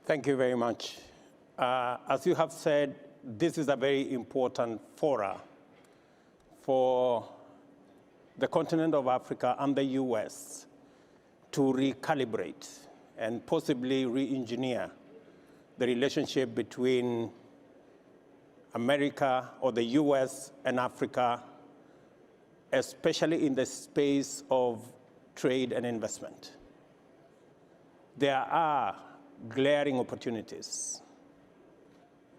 Thank you very much. As you have said, this is a very important fora for the continent of Africa and the US to recalibrate and possibly re-engineer the relationship between America or the US and Africa, especially in the space of trade and investment. There are glaring opportunities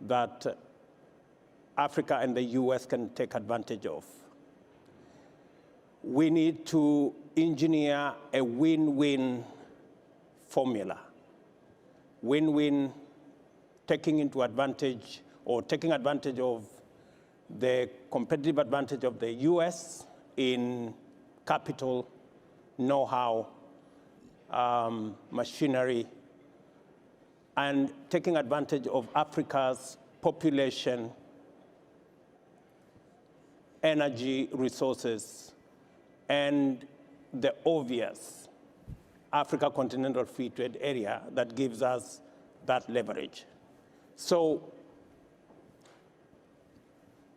that Africa and the US can take advantage of. We need to engineer a win-win formula. Win-win, taking advantage of the competitive advantage of the US in capital, know-how, machinery, and taking advantage of Africa's population, energy resources, and the obvious Africa Continental Free Trade Area that gives us that leverage. So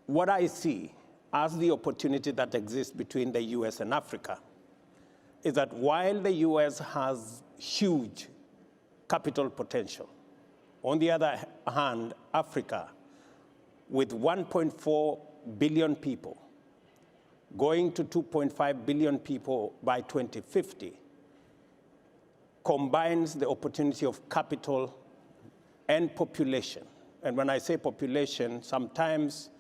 what I see as the opportunity that exists between the US and Africa is that while the US has huge capital potential, on the other hand, Africa, with 1.4 billion people, going to 2.5 billion people by 2050, combines the opportunity of capital and population. And when I say population, sometimes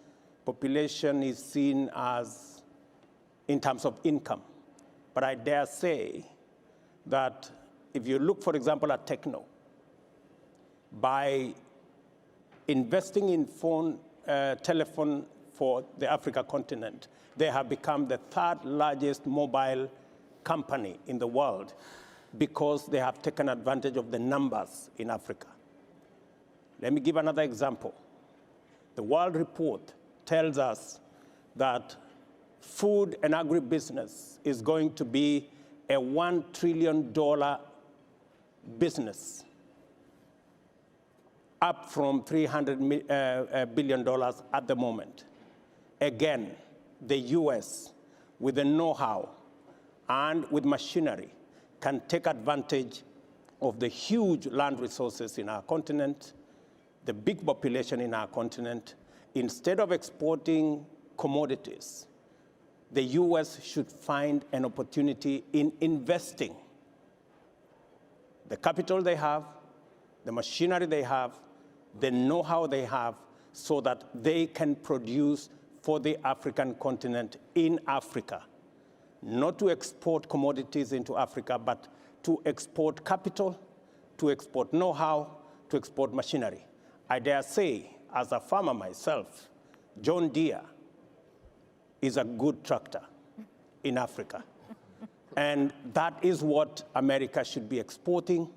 population is seen as in terms of income. But I dare say that if you look, for example, at techno, by investing in telephone for the Africa continent, they have become the third largest mobile company in the world because they have taken advantage of the numbers in Africa. Let me give another example. The World Report tells us that food and agribusiness is going to be a $1 trillion business, up from $300 billion at the moment. Again, the US, with the know-how and with machinery, can take advantage of the huge land resources in our continent, the big population in our continent. Instead of exporting commodities, the US should find an opportunity in investing the capital they have, the machinery they have, the know-how they have, so that they can produce for the African continent in Africa. Not to export commodities into Africa, but to export capital, to export know-how, to export machinery. I dare say, as a farmer myself, John Deere is a good tractor in Africa. And that is what America should be exporting.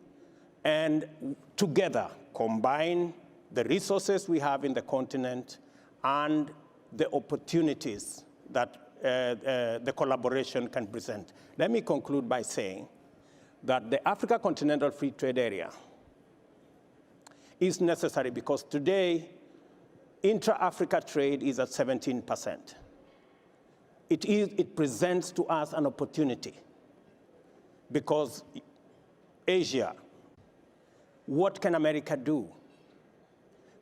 And together, combine the resources we have in the continent and the opportunities that the collaboration can present. Let me conclude by saying that the Africa Continental Free Trade Area is necessary because today, intra-Africa trade is at 17%. It presents to us an opportunity because Asia, what can America do?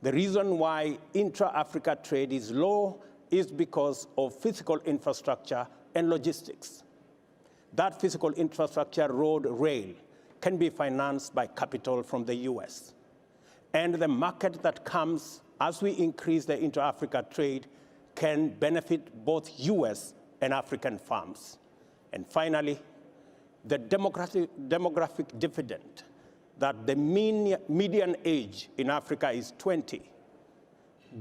The reason why intra-Africa trade is low is because of physical infrastructure and logistics. That physical infrastructure, road, rail, can be financed by capital from the US. And the market that comes as we increase the intra-Africa trade can benefit both US and African farms. And finally, the demographic dividend that the median age in Africa is 20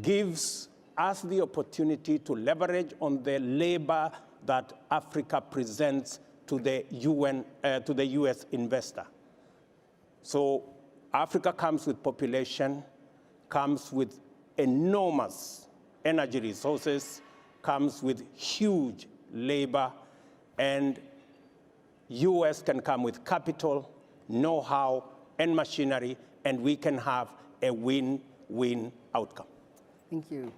gives us the opportunity to leverage on the labor that Africa presents to the US investor. So Africa comes with population, comes with enormous energy resources, comes with huge labor, and US can come with capital, know-how, and machinery, and we can have a win-win outcome. Thank you.